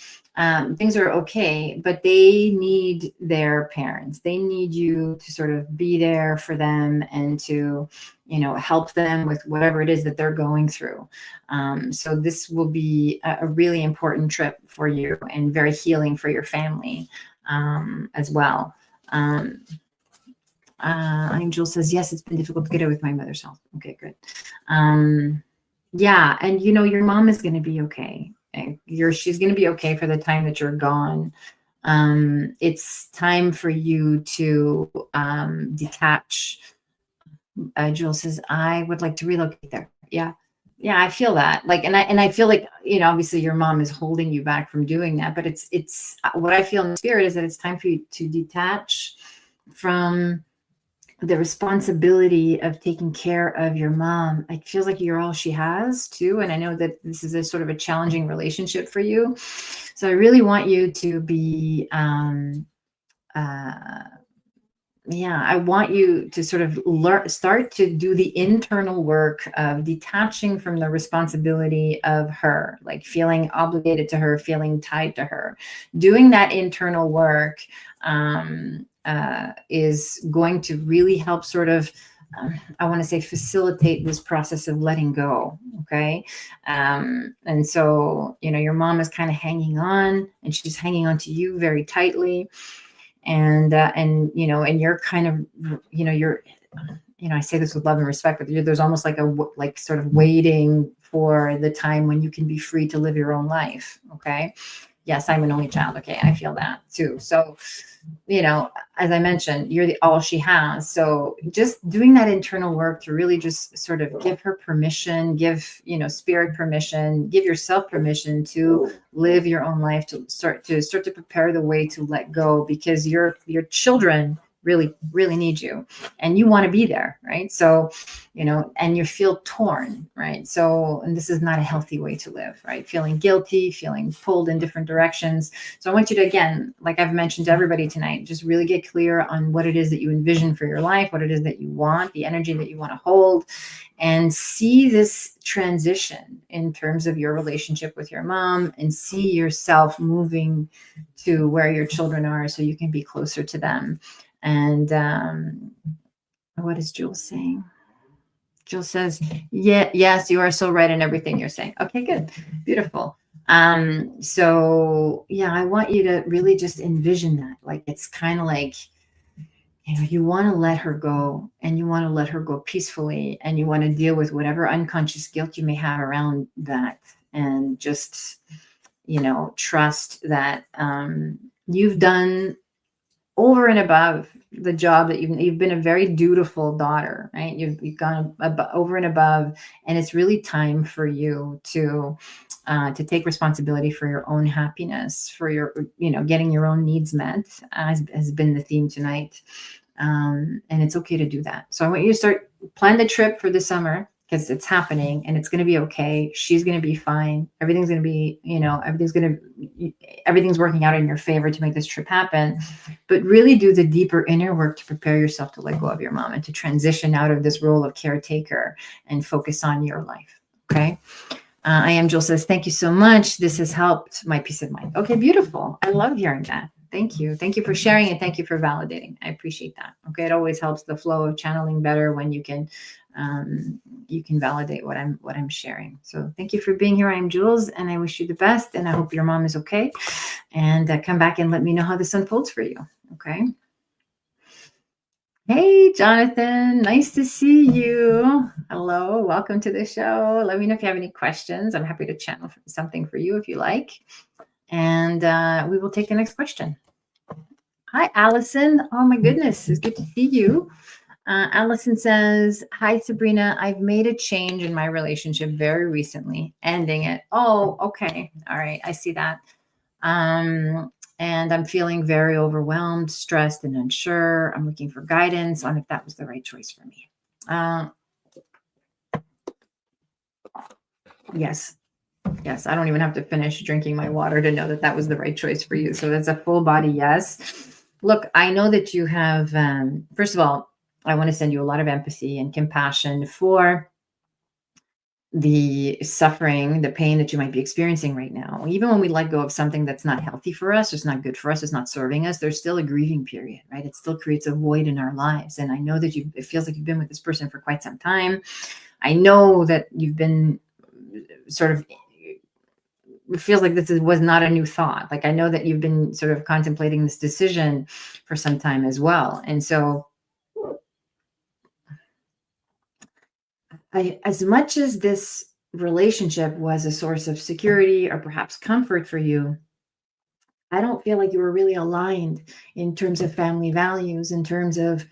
Things are okay, but they need their parents. They need you to sort of be there for them and to, help them with whatever it is that they're going through. So this will be a really important trip for you and very healing for your family, as well. Angel says, yes, it's been difficult to get it with my mother's health. Okay, good. Yeah. And your mom is going to be okay. She's going to be okay for the time that you're gone. It's time for you to detach. Jewel says, I would like to relocate there. Yeah. Yeah, I feel that. Like, and I feel like, obviously your mom is holding you back from doing that, but it's what I feel in the spirit is that it's time for you to detach from the responsibility of taking care of your mom. It feels like you're all she has too. And I know that this is a sort of a challenging relationship for you. So I really want you to be yeah, I want you to sort of start to do the internal work of detaching from the responsibility of her, like feeling obligated to her, feeling tied to her. Doing that internal work is going to really help sort of, I want to say, facilitate this process of letting go. Okay. And so, your mom is kind of hanging on, and she's hanging on to you very tightly, and and you're kind of, you're, I say this with love and respect, but there's almost like like sort of waiting for the time when you can be free to live your own life. Okay. Yes, I'm an only child. Okay, I feel that too. So, as I mentioned, you're the all she has. So just doing that internal work to really just sort of give her permission, give, spirit permission, give yourself permission to live your own life, to start to prepare the way to let go, because your children really, really need you, and you want to be there, right? So, and you feel torn, right? So, and this is not a healthy way to live, right? Feeling guilty, feeling pulled in different directions. So I want you to, again, like I've mentioned to everybody tonight, just really get clear on what it is that you envision for your life, what it is that you want, the energy that you want to hold, and see this transition in terms of your relationship with your mom, and see yourself moving to where your children are so you can be closer to them. And what is Jules saying? Jill says, yeah, yes, you are so right in everything you're saying. Okay, good. Beautiful. So yeah, I want you to really just envision that. Like, it's kind of like, you want to let her go, and you want to let her go peacefully, and you want to deal with whatever unconscious guilt you may have around that. And just, trust that you've done over and above the job that you've been a very dutiful daughter, right? You've gone over and above, and it's really time for you to take responsibility for your own happiness, for your, getting your own needs met, has been the theme tonight. And it's okay to do that. So I want you to plan the trip for the summer, because it's happening, and it's going to be okay. She's going to be fine. Everything's going to be, everything's working out in your favor to make this trip happen. But really do the deeper inner work to prepare yourself to let go of your mom, and to transition out of this role of caretaker and focus on your life. Okay. I am Jill says, thank you so much. This has helped my peace of mind. Okay, beautiful. I love hearing that. Thank you. Thank you for sharing, and thank you for validating. I appreciate that. Okay, it always helps the flow of channeling better when you can validate what I'm sharing. So thank you for being here. I'm Jules, and I wish you the best, and I hope your mom is okay. And come back and let me know how this unfolds for you. Okay. Hey, Jonathan, nice to see you. Hello, welcome to the show. Let me know if you have any questions. I'm happy to channel something for you if you like. And we will take the next question. Hi, Allison. Oh my goodness, it's good to see you. Allison says, hi, Sabrina. I've made a change in my relationship very recently, ending it. Oh, okay. All right. I see that. And I'm feeling very overwhelmed, stressed, and unsure. I'm looking for guidance on if that was the right choice for me. Yes. Yes. I don't even have to finish drinking my water to know that that was the right choice for you. So that's a full body yes. Look, I know that you have, first of all, I want to send you a lot of empathy and compassion for the suffering, the pain that you might be experiencing right now. Even when we let go of something that's not healthy for us, it's not good for us, it's not serving us, there's still a grieving period, right? It still creates a void in our lives. And I know that it feels like you've been with this person for quite some time. I know that you've been sort of, it feels like was not a new thought. Like, I know that you've been sort of contemplating this decision for some time as well. And so as much as this relationship was a source of security or perhaps comfort for you, I don't feel like you were really aligned in terms of family values, in terms of,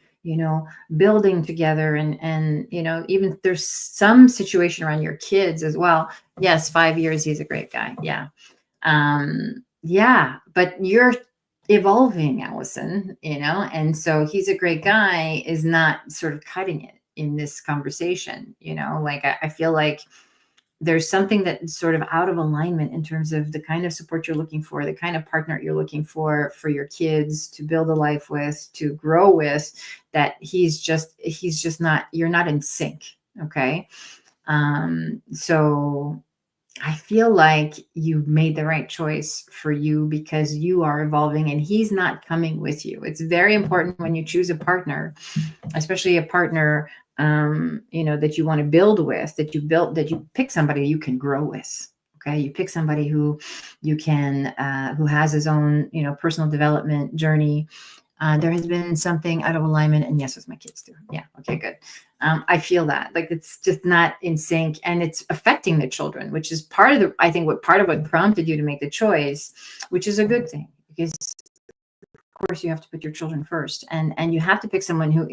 building together, and, even there's some situation around your kids as well. Yes, 5 years, he's a great guy. Yeah. Yeah, but you're evolving, Allison, and so he's a great guy is not sort of cutting it in this conversation. Like, I feel like there's something that's sort of out of alignment in terms of the kind of support you're looking for, the kind of partner you're looking for your kids to build a life with, to grow with, that he's just not, you're not in sync. Okay. So I feel like you made the right choice for you because you are evolving and he's not coming with you. It's very important when you choose a partner, especially a partner, that you want to build with, that you pick somebody you can grow with. Okay. You pick somebody who you can, who has his own, personal development journey. There has been something out of alignment, and yes, with my kids too. Yeah. Okay, good. I feel that like it's just not in sync, and it's affecting the children, which is I think what prompted you to make the choice, which is a good thing, because course you have to put your children first, and you have to pick someone who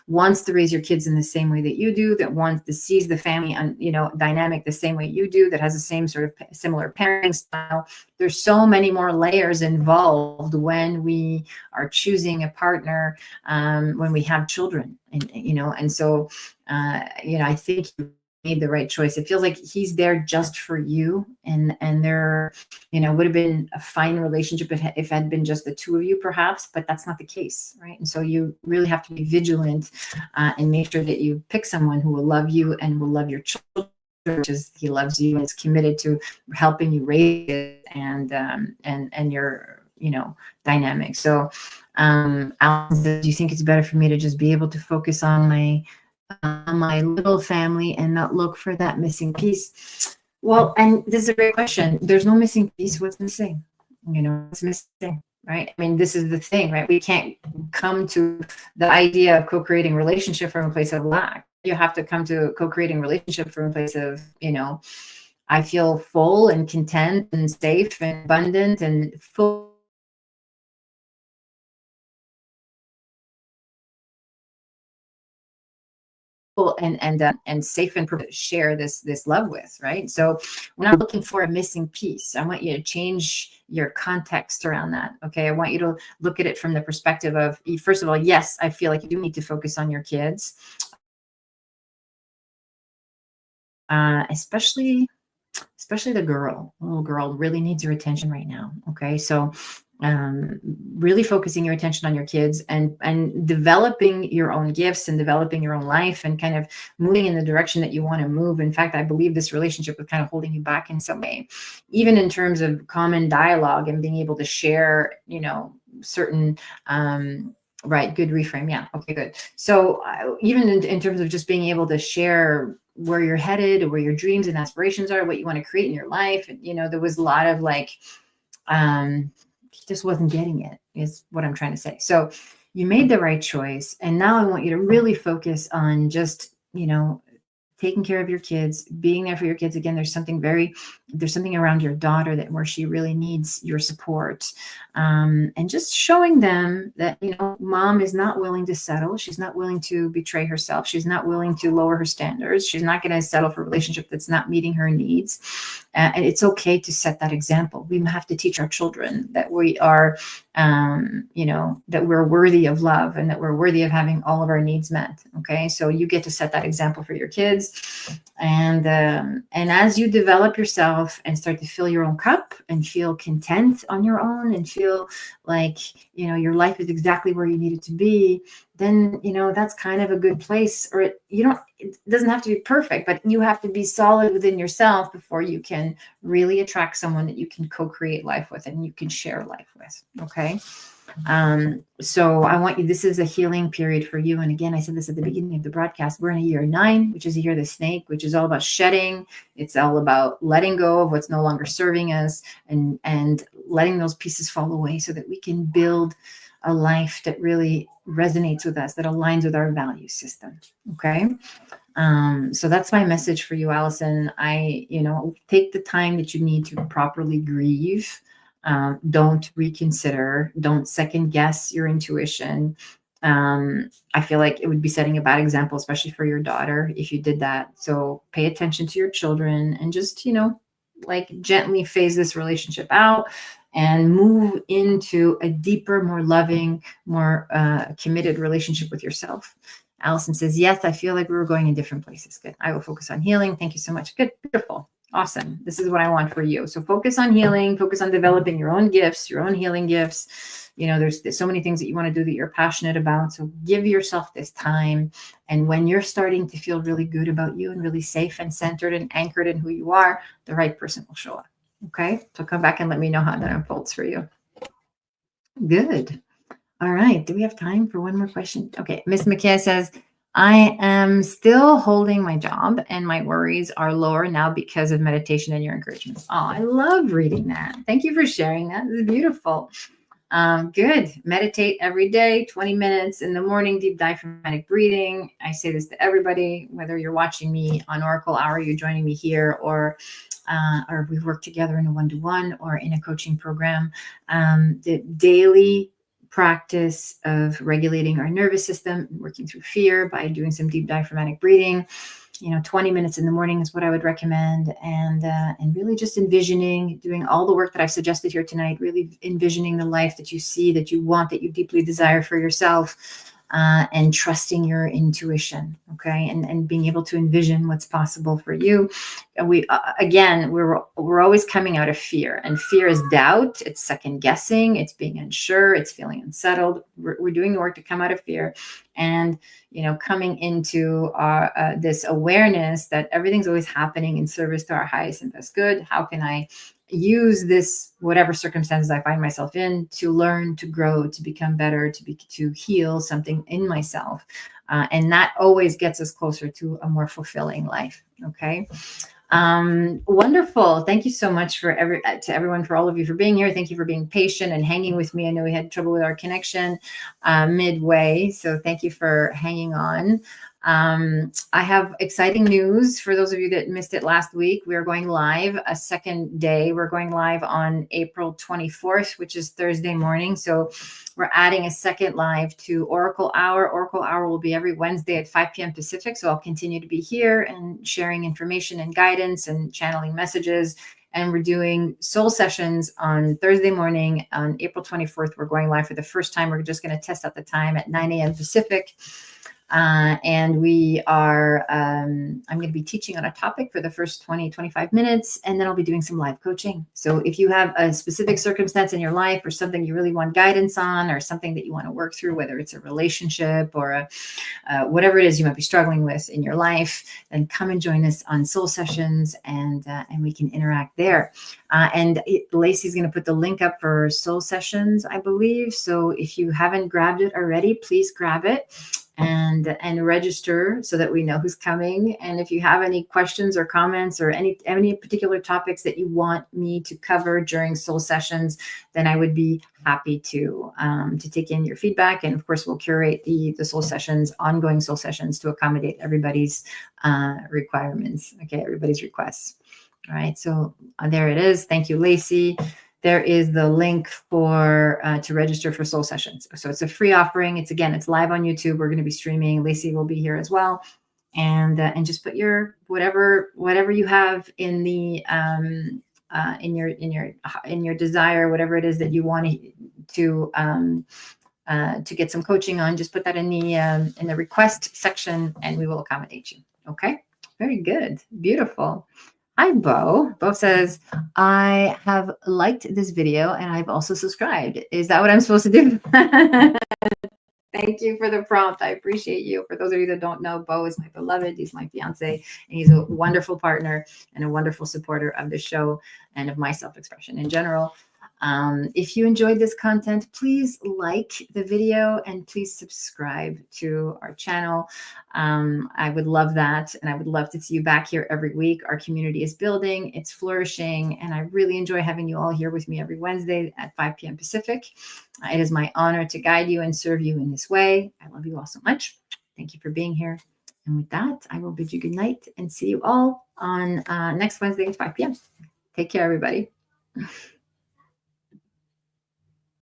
wants to raise your kids in the same way that you do, that wants to sees the family dynamic the same way you do, that has the same sort of similar parenting style. There's so many more layers involved when we are choosing a partner, when we have children, and so I think you made the right choice. It feels like he's there just for you, and there would have been a fine relationship if it had been just the two of you, perhaps, but that's not the case, right? And so you really have to be vigilant, and make sure that you pick someone who will love you and will love your children, because he loves you and is committed to helping you raise it, and your dynamic. So Alan, do you think it's better for me to just be able to focus on my little family and not look for that missing piece? Well, and this is a great question. There's no missing piece. What's missing? What's missing, right? I mean, this is the thing, right? We can't come to the idea of co-creating relationship from a place of lack. You have to come to co-creating relationship from a place of, I feel full and content and safe and abundant and full and safe and share this love with, right? So we're not looking for a missing piece. I want you to change your context around that. Okay, I want you to look at it from the perspective of, first of all, yes, I feel like you do need to focus on your kids, especially the little girl really needs your attention right now. Okay, so really focusing your attention on your kids, and developing your own gifts and developing your own life, and kind of moving in the direction that you want to move. In fact, I believe this relationship was kind of holding you back in some way, even in terms of common dialogue and being able to share, certain, right, good reframe. Yeah. Okay, good. So even in terms of just being able to share where you're headed, or where your dreams and aspirations are, what you want to create in your life, there was a lot of he just wasn't getting it, is what I'm trying to say. So you made the right choice. And now I want you to really focus on just, taking care of your kids, being there for your kids. Again, there's something around your daughter where she really needs your support, and just showing them that, mom is not willing to settle. She's not willing to betray herself. She's not willing to lower her standards. She's not going to settle for a relationship that's not meeting her needs. And it's okay to set that example. We have to teach our children that we are, that we're worthy of love, and that we're worthy of having all of our needs met. Okay. So you get to set that example for your kids. And as you develop yourself and start to fill your own cup and feel content on your own, and feel like, your life is exactly where you need it to be, then, that's kind of a good place. Or it doesn't have to be perfect, but you have to be solid within yourself before you can really attract someone that you can co-create life with and you can share life with. Okay. So this is a healing period for you. And again, I said this at the beginning of the broadcast, we're in a year 9, which is a year of the snake, which is all about shedding. It's all about letting go of what's no longer serving us, and letting those pieces fall away so that we can build a life that really resonates with us, that aligns with our value system. Okay. So that's my message for you, Allison. Take the time that you need to properly grieve. Don't reconsider. Don't second guess your intuition. I feel like it would be setting a bad example, especially for your daughter, if you did that. So pay attention to your children, and just, gently phase this relationship out and move into a deeper, more loving, more committed relationship with yourself. Allison says, yes, I feel like we were going in different places. Good. I will focus on healing. Thank you so much. Good. Beautiful. Awesome. This is what I want for you. So focus on healing, focus on developing your own gifts, your own healing gifts. There's so many things that you want to do that you're passionate about. So give yourself this time. And when you're starting to feel really good about you and really safe and centered and anchored in who you are, the right person will show up. Okay. So come back and let me know how that unfolds for you. Good. All right. Do we have time for one more question? Okay. Miss McKay says, I am still holding my job and my worries are lower now because of meditation and your encouragements. Oh, I love reading that. Thank you for sharing that. This is beautiful. Good. Meditate every day, 20 minutes in the morning, deep diaphragmatic breathing. I say this to everybody, whether you're watching me on Oracle Hour, you're joining me here, or we work together in a one-to-one or in a coaching program. The daily practice of regulating our nervous system, working through fear by doing some deep diaphragmatic breathing. 20 minutes in the morning is what I would recommend. And really just envisioning, doing all the work that I've suggested here tonight, really envisioning the life that you see, that you want, that you deeply desire for yourself, and trusting your intuition. Okay. And being able to envision what's possible for you. We're always coming out of fear, and fear is doubt. It's second guessing. It's being unsure. It's feeling unsettled. We're doing the work to come out of fear, and coming into this awareness that everything's always happening in service to our highest and best good. How can I use this, whatever circumstances I find myself in, to learn, to grow, to become better, to heal something in myself? And that always gets us closer to a more fulfilling life. Okay. Wonderful. Thank you so much to everyone, for all of you for being here. Thank you for being patient and hanging with me. I know we had trouble with our connection midway, so thank you for hanging on. I have exciting news for those of you that missed it last week. We are going live a second day. We're going live on April 24th, which is Thursday morning. So we're adding a second live to Oracle Hour. Oracle Hour will be every Wednesday at 5 p.m. Pacific. So I'll continue to be here and sharing information and guidance and channeling messages. And we're doing soul sessions on Thursday morning on April 24th. We're going live for the first time. We're just going to test out the time at 9 a.m. Pacific. And we are, I'm going to be teaching on a topic for the first 25 minutes, and then I'll be doing some live coaching. So if you have a specific circumstance in your life or something you really want guidance on, or something that you want to work through, whether it's a relationship or whatever it is you might be struggling with in your life, then come and join us on soul sessions, and we can interact there. Lacey's going to put the link up for soul sessions, I believe. So if you haven't grabbed it already, please grab it and register so that we know who's coming. And if you have any questions or comments or any particular topics that you want me to cover during soul sessions, then I would be happy to take in your feedback. And of course, we'll curate the soul sessions, ongoing soul sessions, to accommodate everybody's requirements. Okay, everybody's requests. All right, so there it is. Thank you, Lacey. There is the link for to register for soul sessions. So it's a free offering. It's live on YouTube. We're going to be streaming. Lacey will be here as well, and just put your whatever you have in the in your desire, whatever it is that you want to get some coaching on. Just put that in the request section, and we will accommodate you. Okay, very good, beautiful. Hi, Bo. Bo says, I have liked this video and I've also subscribed. Is that what I'm supposed to do? Thank you for the prompt. I appreciate you. For those of you that don't know, Bo is my beloved. He's my fiance, and he's a wonderful partner and a wonderful supporter of the show and of my self-expression in general. If you enjoyed this content, please like the video and please subscribe to our channel. I would love that. And I would love to see you back here every week. Our community is building, it's flourishing, and I really enjoy having you all here with me every Wednesday at 5 p.m. Pacific. It is my honor to guide you and serve you in this way. I love you all so much. Thank you for being here. And with that, I will bid you good night and see you all on next Wednesday at 5 p.m. Take care, everybody.